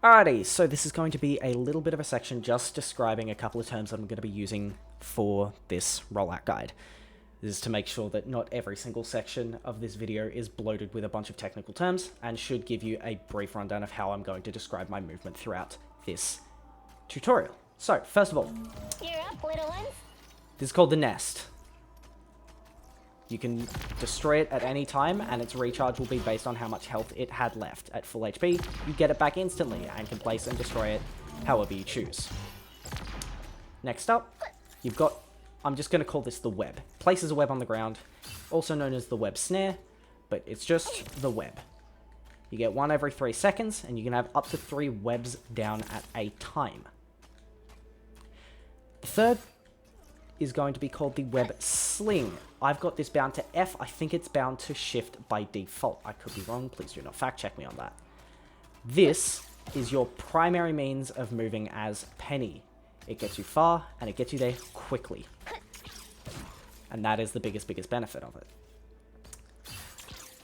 Alrighty, so this is going to be a little bit of a section just describing a couple of terms that I'm going to be using for this rollout guide. This is to make sure that not every single section of this video is bloated with a bunch of technical terms, and should give you a brief rundown of how I'm going to describe my movement throughout this tutorial. So, first of all, You're up, little ones. this is called the nest. You can destroy it at any time, and its recharge will be based on how much health it had left. At full HP, you get it back instantly, and can place and destroy it however you choose. Next up, you've got, I'm just going to call this the web. Places a web on the ground, also known as the web snare, but it's just the web. You get one every 3 seconds, and you can have up to 3 webs down at a time. The third is going to be called the web sling. I've got this bound to F. I think it's bound to shift by default. I could be wrong. Please do not fact check me on that. This is your primary means of moving as Penny. It gets you far, and it gets you there quickly. And that is the biggest benefit of it.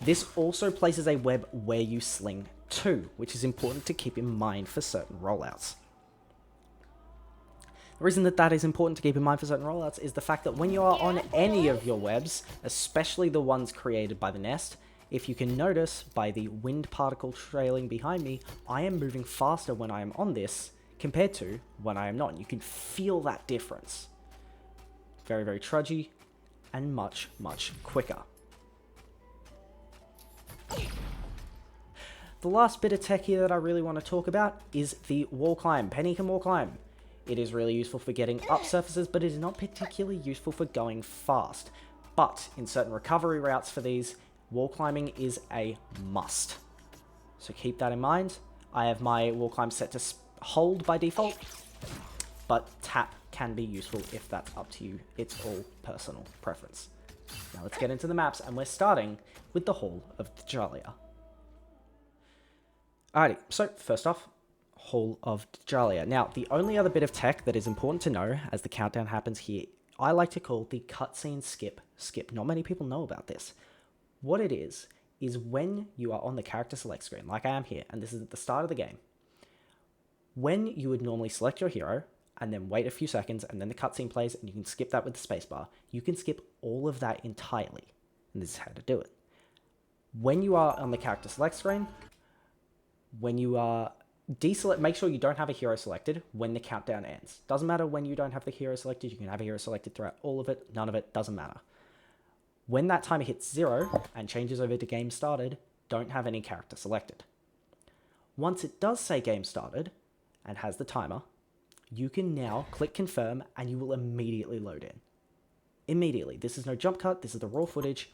This also places a web where you sling to, which is important to keep in mind for certain rollouts. The reason that is important to keep in mind for certain rollouts is the fact that when you are on any of your webs, especially the ones created by the nest, if you can notice by the wind particle trailing behind me, I am moving faster when I am on this compared to when I am not. You can feel that difference. Very, very trudgy and much quicker. The last bit of tech here that I really want to talk about is the wall climb. Penny can wall climb. It is really useful for getting up surfaces, but it is not particularly useful for going fast. But in certain recovery routes for these, wall climbing is a must. So keep that in mind. I have my wall climb set to hold by default, but tap can be useful if that's up to you. It's all personal preference. Now let's get into the maps, and we're starting with the Hall of Djalia. Alrighty, so first off, Hall of Djalia. Now, the only other bit of tech that is important to know as the countdown happens here, I like to call the cutscene skip. Not many people know about this. What it is when you are on the character select screen, like I am here, and this is at the start of the game, when you would normally select your hero, and then wait a few seconds, and then the cutscene plays, and you can skip that with the spacebar, you can skip all of that entirely. And this is how to do it. When you are on the character select screen, when you are deselect, make sure you don't have a hero selected when the countdown ends. Doesn't matter when you don't have the hero selected, you can have a hero selected throughout all of it, none of it, doesn't matter. When that timer hits 0 and changes over to game started, don't have any character selected. Once it does say game started and has the timer, you can now click confirm and you will immediately load in. Immediately. This is no jump cut, this is the raw footage,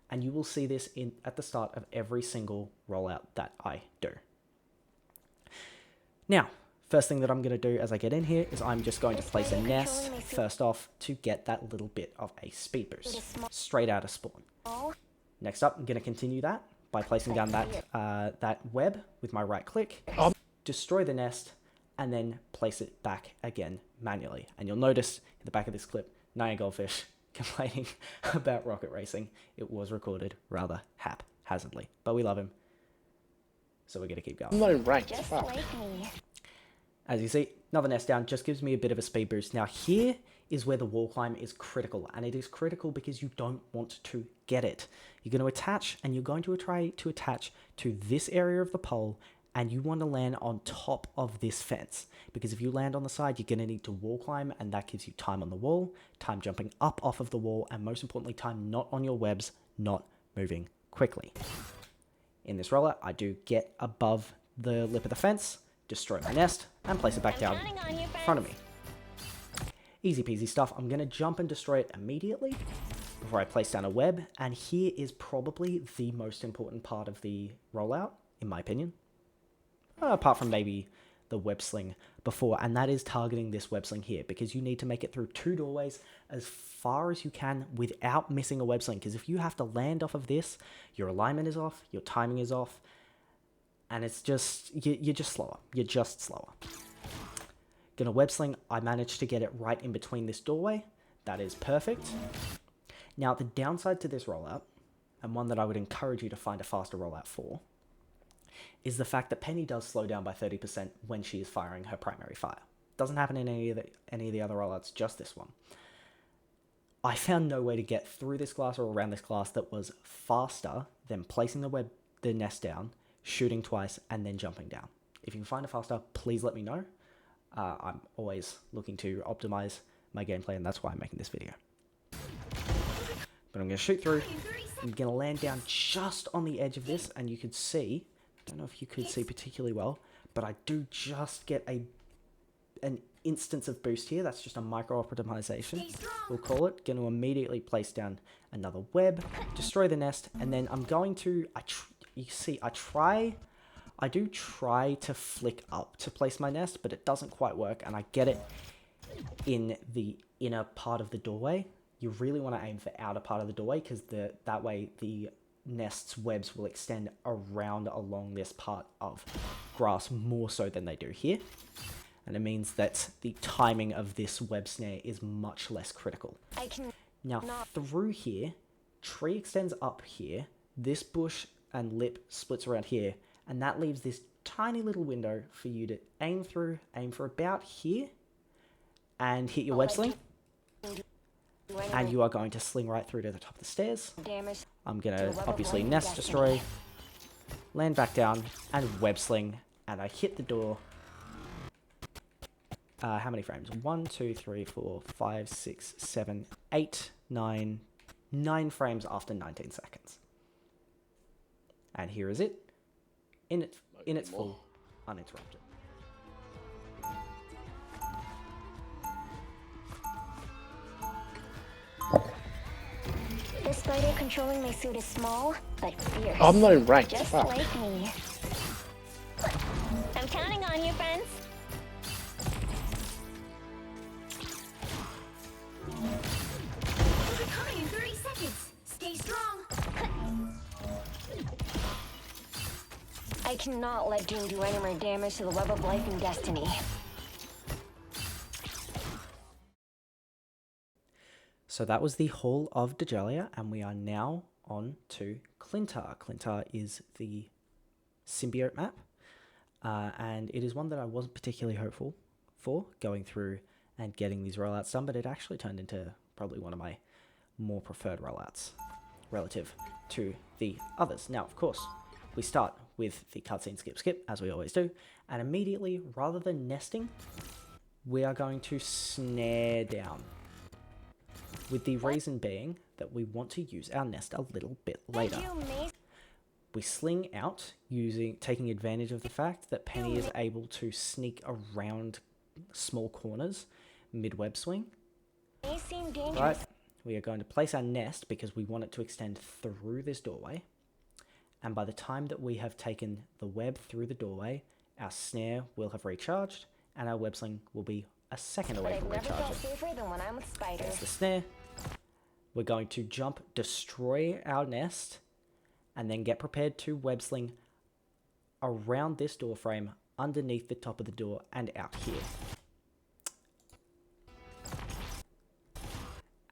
and you will see this at the start of every single rollout that I do. Now, first thing that I'm going to do as I get in here is I'm just going to place a nest first off to get that little bit of a speed boost straight out of spawn. Next up, I'm going to continue that by placing down that web with my right click, destroy the nest, and then place it back again manually. And you'll notice in the back of this clip, Naya Goldfish complaining about rocket racing. It was recorded rather haphazardly, but we love him. So we're going to keep going. I'm not even ranked. Just Fuck. like me. As you see, another nest down just gives me a bit of a speed boost. Now here is where the wall climb is critical, and it is critical because you don't want to get it. You're going to attach, and you're going to try to attach to this area of the pole, and you want to land on top of this fence. Because if you land on the side, you're going to need to wall climb, and that gives you time on the wall, time jumping up off of the wall, and most importantly, time not on your webs, not moving quickly. In this rollout, I do get above the lip of the fence, destroy my nest, and place it back down in front of me. Easy peasy stuff. I'm going to jump and destroy it immediately before I place down a web, and here is probably the most important part of the rollout, in my opinion. Apart from maybe the web sling before, and that is targeting this web sling here, because you need to make it through 2 doorways as far as you can without missing a web sling, because if you have to land off of this, your alignment is off, your timing is off, and it's just, you're just slower. You're just slower. Gonna web sling, I managed to get it right in between this doorway. That is perfect. Now, the downside to this rollout, and one that I would encourage you to find a faster rollout for, is the fact that Penny does slow down by 30% when she is firing her primary fire. Doesn't happen in any of the other rollouts, just this one. I found no way to get through this glass or around this glass that was faster than placing the nest down, shooting twice, and then jumping down. If you can find it faster, please let me know. I'm always looking to optimize my gameplay, and that's why I'm making this video. But I'm going to shoot through. I'm going to land down just on the edge of this, and you could see, I don't know if you could see particularly well, but I do just get an instance of boost here. That's just a micro optimization, we'll call it. Going to immediately place down another web, destroy the nest, and then I'm going to, you see, I do try to flick up to place my nest, but it doesn't quite work, and I get it in the inner part of the doorway. You really want to aim for outer part of the doorway, because that way the nest's webs will extend around along this part of grass more so than they do here. And it means that the timing of this web snare is much less critical. Now through here, tree extends up here, this bush and lip splits around here, and that leaves this tiny little window for you to aim through, aim for about here, and hit your web sling. And you are going to sling right through to the top of the stairs. I'm going to obviously nest destroy, land back down, and web sling, and I hit the door. How many frames? 1, 2, 3, 4, 5, 6, 7, 8, 9. 9 frames after 19 seconds. And here is it, in its full, uninterrupted. The spider controlling my suit is small, but fierce. I'm not in rank. Just like me. I'm counting on you, friends. They're coming in 30 seconds. Stay strong. I cannot let Doom do any more damage to the web of life and destiny. So that was the Hall of Djalia, and we are now on to Clintar. Clintar is the symbiote map, and it is one that I wasn't particularly hopeful for going through and getting these rollouts done, but it actually turned into probably one of my more preferred rollouts relative to the others. Now, of course, we start with the cutscene skip, as we always do, and immediately, rather than nesting, we are going to snare down. With the reason being that we want to use our nest a little bit later. We sling out, taking advantage of the fact that Penny is able to sneak around small corners mid-web swing. Right, we are going to place our nest because we want it to extend through this doorway. And by the time that we have taken the web through the doorway, our snare will have recharged, and our web sling will be a second away from recharging. There's the snare. We're going to jump, destroy our nest, and then get prepared to web sling around this door frame, underneath the top of the door, and out here.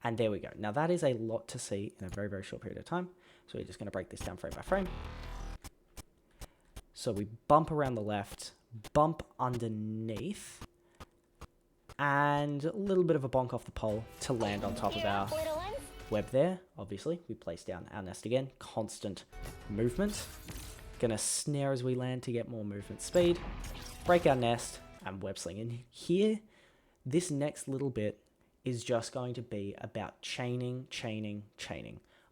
And there we go. Now that is a lot to see in a very, very short period of time. So we're just going to break this down frame by frame. So we bump around the left, bump underneath, and a little bit of a bonk off the pole to land on top of our web there. Obviously, we place down our nest again. Constant movement. Gonna snare as we land to get more movement speed. Break our nest and web sling. And here, this next little bit is just going to be about chaining.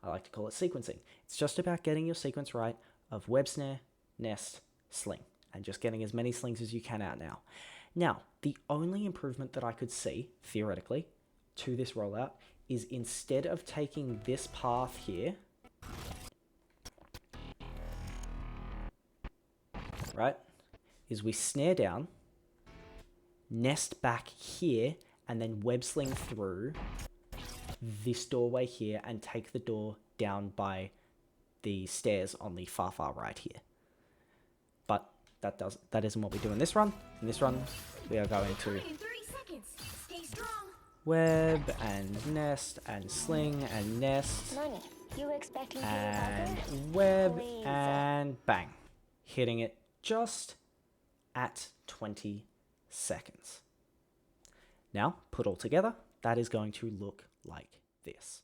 I like to call it sequencing. It's just about getting your sequence right of web snare, nest, sling, and just getting as many slings as you can out now. Now, the only improvement that I could see, theoretically, to this rollout is instead of taking this path here, right, is we snare down, nest back here, and then web sling through this doorway here and take the door down by the stairs on the far right here. But that isn't what we do in this run. In this run, we are going to web and nest and sling and nest and web and bang. hitting it just at 20 seconds. Now, put all together, that is going to look like this.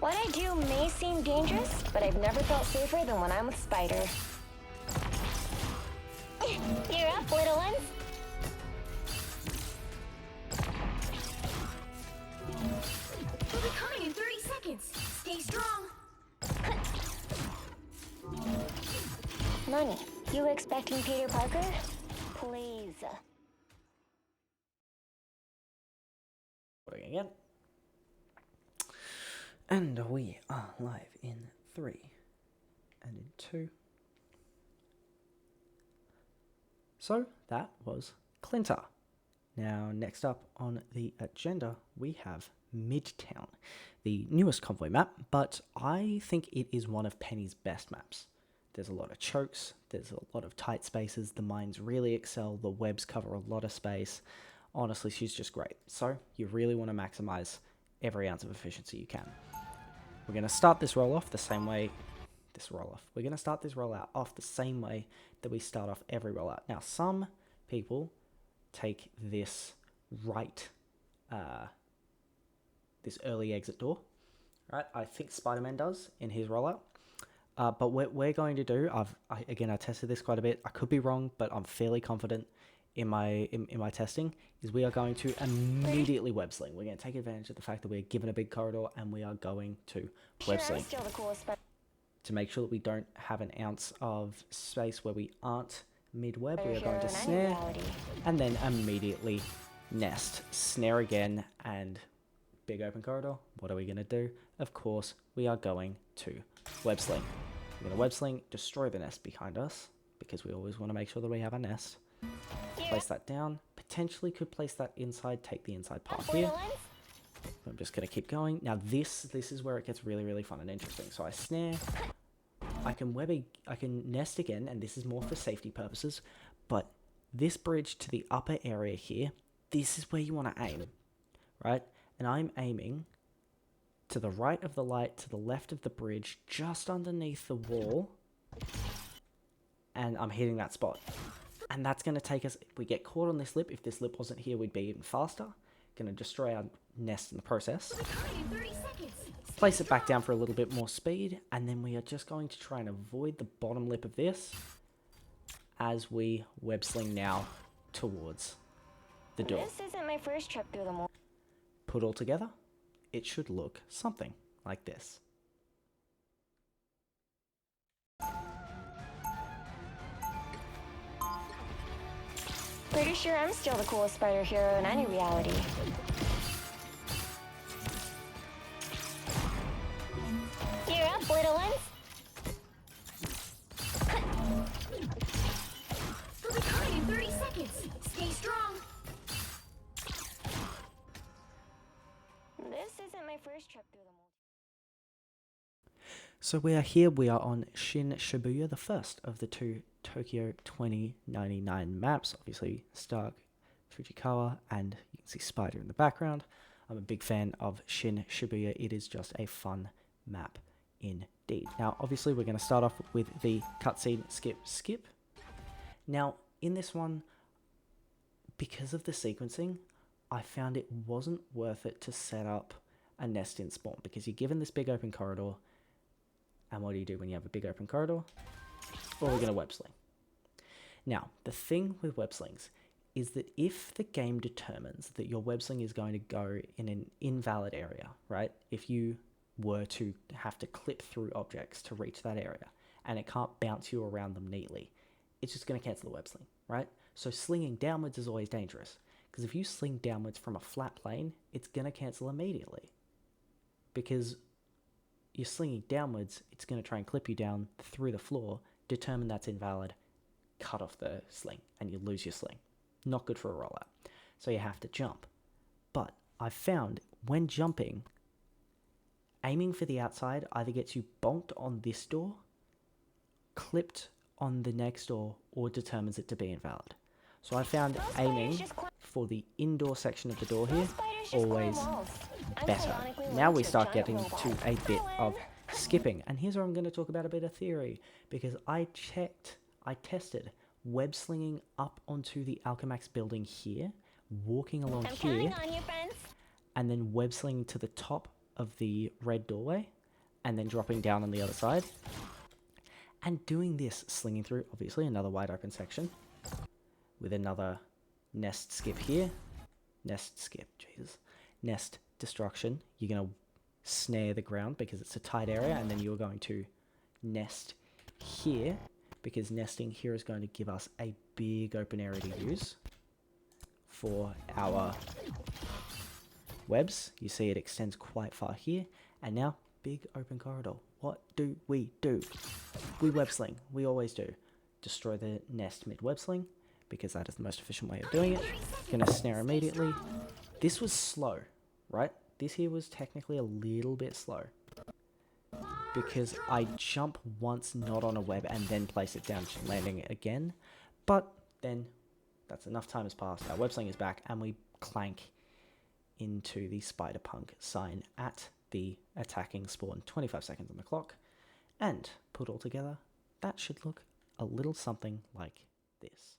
What I do may seem dangerous, but I've never felt safer than when I'm with Spider. You're up, little ones. We'll be coming in 30 seconds. Stay strong. Money, you expecting Peter Parker? Please. Again. And we are live in 3 and in 2. So that was Clinter. Now next up on the agenda we have Midtown, the newest convoy map, but I think it is one of Peni's best maps. There's a lot of chokes, there's a lot of tight spaces, the mines really excel, the webs cover a lot of space. Honestly, she's just great. So you really want to maximize every ounce of efficiency you can. We're going to start this roll off the same way, we're going to start this rollout off the same way that we start off every rollout. Now, some people take this this early exit door, right? I think Spider-Man does in his rollout. But what we're going to do, I tested this quite a bit. I could be wrong, but I'm fairly confident in my testing, is we are going to immediately web sling. We're going to take advantage of the fact that we're given a big corridor and we are going to web sling. Still the coolest, but To make sure that we don't have an ounce of space where we aren't mid-web, we are going to snare and then immediately nest. Snare again and big open corridor. What are we going to do? Of course, we are going to web sling. We're going to web sling, destroy the nest behind us, because we always want to make sure that we have a nest. Place that down. Potentially could place that inside, take the inside path here. I'm just going to keep going. Now this is where it gets really, really fun and interesting. So I snare. I can nest again, and this is more for safety purposes, but this bridge to the upper area here, this is where you want to aim, right? And I'm aiming to the right of the light, to the left of the bridge, just underneath the wall, and I'm hitting that spot. And that's going to take us, if we get caught on this lip, if this lip wasn't here, we'd be even faster. Going to destroy our nest in the process. Place it back down for a little bit more speed, and then we are just going to try and avoid the bottom lip of this as we web sling now towards the door. this isn't my first trip through the mall. Put all together, it should look something like this. Pretty sure I'm still the coolest spider hero in any reality. You're up, little ones. We'll be coming in 30 seconds. Stay strong. This isn't my first trip through the mall. So we are here, we are on Shin-Shibuya, the first of the two Tokyo 2099 maps. Obviously Stark, Fujikawa, and you can see Spider in the background. I'm a big fan of Shin-Shibuya. It is just a fun map indeed. Now obviously we're going to start off with the cutscene skip. Now in this one, because of the sequencing, I found it wasn't worth it to set up a nest in spawn, because you're given this big open corridor. And what do you do when you have a big open corridor? Well, we're going to web sling. Now, the thing with web slings is that if the game determines that your web sling is going to go in an invalid area, right? If you were to have to clip through objects to reach that area and it can't bounce you around them neatly, it's just going to cancel the web sling, right? So slinging downwards is always dangerous, because if you sling downwards from a flat plane, it's going to cancel immediately, because you're slinging downwards, it's going to try and clip you down through the floor, determine that's invalid, cut off the sling, and you lose your sling. Not good for a rollout. So you have to jump. But I found when jumping, aiming for the outside either gets you bonked on this door, clipped on the next door, or determines it to be invalid. So I found aiming for the indoor section of the door here always better. Now we start getting to a bit of skipping, and here's where I'm going to talk about a bit of theory, because I tested web slinging up onto the Alchemax building here, walking along here, and then web slinging to the top of the red doorway, and then dropping down on the other side, and doing this, slinging through, obviously, another wide open section, with another nest skip here, nest skip, Jesus, nest destruction. You're going to snare the ground because it's a tight area, and then you're going to nest here, because nesting here is going to give us a big open area to use for our webs. You see it extends quite far here, and now big open corridor. What do? We web sling. We always do. Destroy the nest mid web sling, because that is the most efficient way of doing it. Gonna snare immediately. This was slow, right? This here was technically a little bit slow, because I jump once not on a web and then place it down, landing it again. But then that's enough time has passed. Our web sling is back, and we clank into the Spider-Punk sign at the attacking spawn. 25 seconds on the clock, and put all together, that should look a little something like this.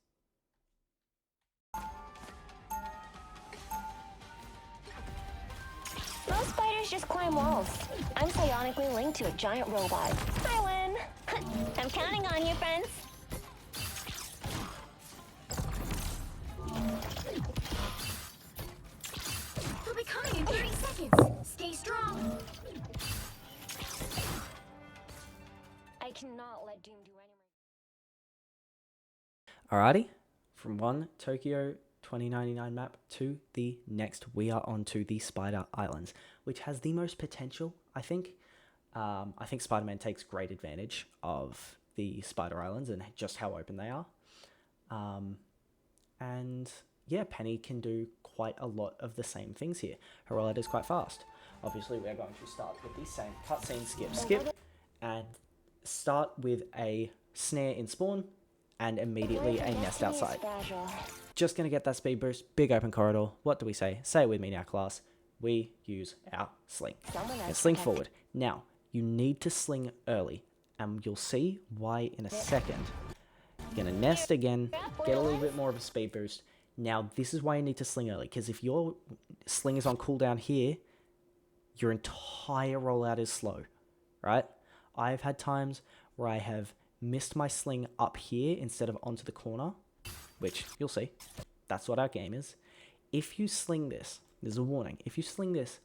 Most spiders just climb walls. I'm psionically linked to a giant robot. I win. I'm counting on you, friends. They'll be coming in 30 seconds. Stay strong. I cannot let Doom do any Alrighty, from one Tokyo 2099 map to the next, we are on to the Spider Islands, which has the most potential, I think. I think Spider-Man takes great advantage of the Spider Islands and just how open they are. And yeah, Penny can do quite a lot of the same things here. Her rollout is quite fast. Obviously, we're going to start with the same cutscene, skip, and start with a snare in spawn, and immediately a nest outside. Just going to get that speed boost, big open corridor. What do we say? Say it with me now, class. We use our sling. And sling forward. Now, you need to sling early, and you'll see why in a second. You're going to nest again, get a little bit more of a speed boost. Now, this is why you need to sling early, because if your sling is on cooldown here, your entire rollout is slow, right? I've had times where I have missed my sling up here instead of onto the corner, which you'll see. That's what our game is. If you sling this, there's a warning. If you sling this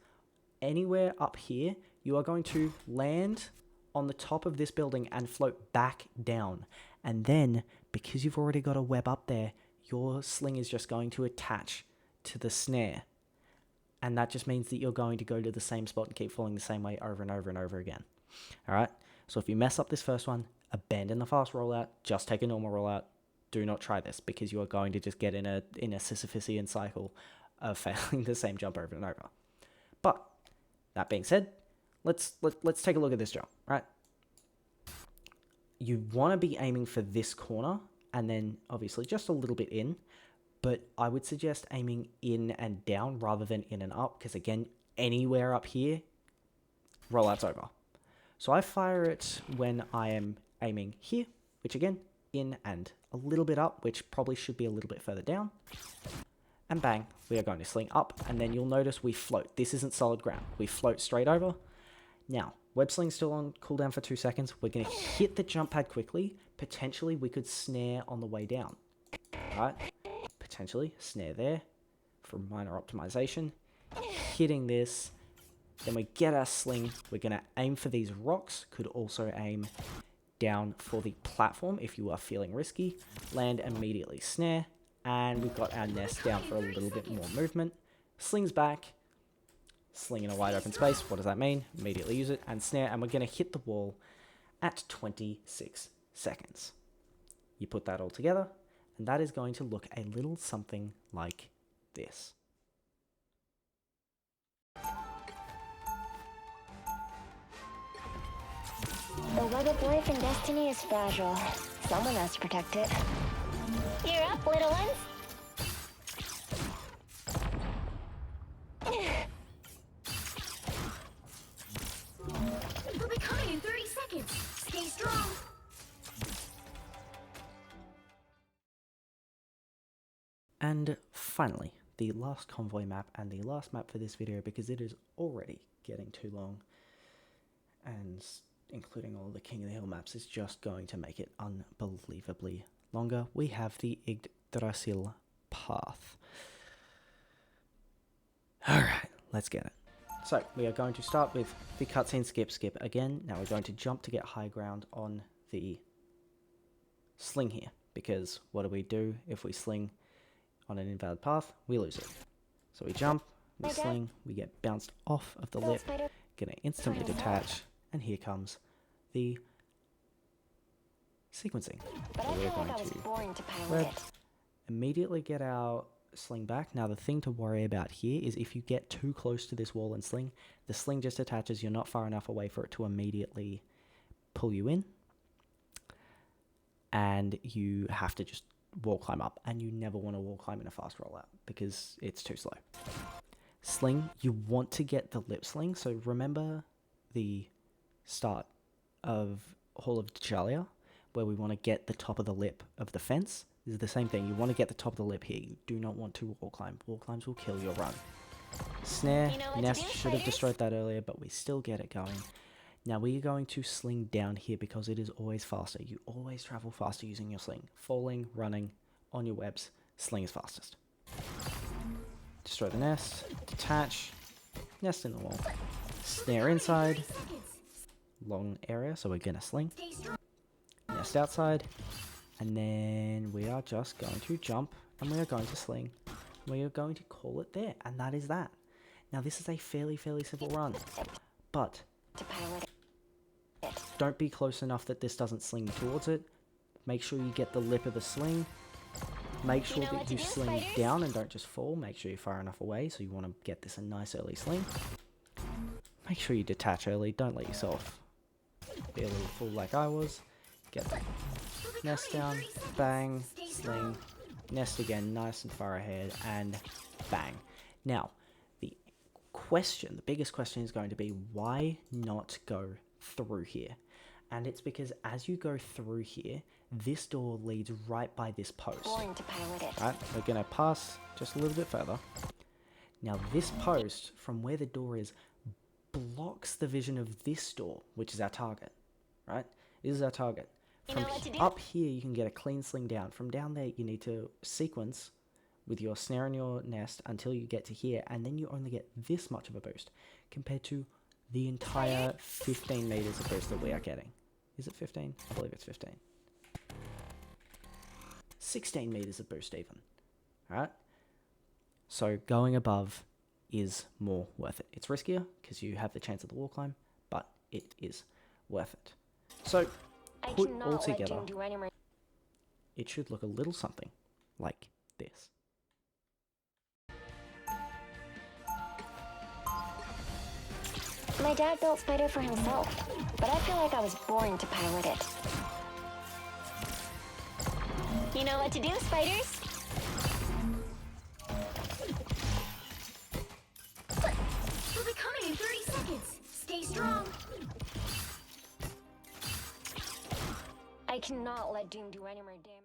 anywhere up here, you are going to land on the top of this building and float back down. And then, because you've already got a web up there, your sling is just going to attach to the snare. And that just means that you're going to go to the same spot and keep falling the same way over and over and over again. Alright? So if you mess up this first one, abandon the fast rollout, just take a normal rollout. Do not try this, because you are going to just get in a Sisyphusian cycle of failing the same jump over and over. But that being said, let's take a look at this jump, right? You want to be aiming for this corner, and then obviously just a little bit in, but I would suggest aiming in and down rather than in and up, because again, anywhere up here, rollout's over. So I fire it when I am aiming here, which again, in and a little bit up, which probably should be a little bit further down. And bang, we are going to sling up, and then you'll notice we float. This isn't solid ground. We float straight over. Now, web sling's still on cooldown for 2 seconds. We're going to hit the jump pad quickly. Potentially, we could snare on the way down. Right? Potentially, snare there for minor optimization. Hitting this. Then we get our sling. We're going to aim for these rocks. Could also aim down for the platform if you are feeling risky. Land immediately, snare, and we've got our nest down for a little bit more movement. Slings back, sling in a wide open space. What does that mean? Immediately use it, and snare, and we're going to hit the wall at 26 seconds. You put that all together, and that is going to look a little something like this. The web of life and destiny is fragile. Someone has to protect it. You're up, little ones. And finally, the last convoy map and the last map for this video, because it is already getting too long, and including all the King of the Hill maps is just going to make it unbelievably longer. We have the Yggdrasill path. Alright, let's get it. So, we are going to start with the cutscene skip again. Now we're going to jump to get high ground on the sling here, because what do we do if we sling on an invalid path? We lose it. So we jump, we sling, we get bounced off of the lip, gonna instantly detach, and here comes the sequencing. So we're going to red, immediately get our sling back. Now the thing to worry about here is if you get too close to this wall and sling, the sling just attaches, you're not far enough away for it to immediately pull you in, and you have to just wall climb up, and you never want to wall climb in a fast rollout because it's too slow. Sling, you want to get the lip sling, so remember the start of Hall of Djalia, where we want to get the top of the lip of the fence. This is the same thing, you want to get the top of the lip here, you do not want to wall climb. Wall climbs will kill your run. Snare, nest, should have destroyed that earlier, but we still get it going. Now we are going to sling down here because it is always faster. You always travel faster using your sling. Falling, running, on your webs, sling is fastest. Destroy the nest, detach, nest in the wall, snare inside, long area, so we're gonna sling, nest outside, and then we are just going to jump, and we are going to sling. We are going to call it there, and that is that. Now this is a fairly simple run, but don't be close enough that this doesn't sling towards it. Make sure you get the lip of the sling. Make sure that you sling down and don't just fall. Make sure you're far enough away, so you want to get this a nice early sling. Make sure you detach early. Don't let yourself be a little fool like I was. Get the nest down, bang, sling, nest again, nice and far ahead, and bang. Now, the biggest question is going to be, why not go through here? And it's because as you go through here, this door leads right by this post. Right, we're going to pass just a little bit further. Now this post, from where the door is, blocks the vision of this door, which is our target. Right, this is our target. From up here, you can get a clean sling down. From down there, you need to sequence with your snare and your nest until you get to here, and then you only get this much of a boost compared to the entire 15 meters of boost that we are getting. Is it 15? I believe it's 15. 16 meters of boost even. Alright? So going above is more worth it. It's riskier because you have the chance of the wall climb, but it is worth it. So, put all together, it should look a little something like this. My dad built Spider for himself, but I feel like I was born to pilot it. You know what to do, spiders? We'll be coming in 30 seconds. Stay strong. I cannot let Doom do any more damage.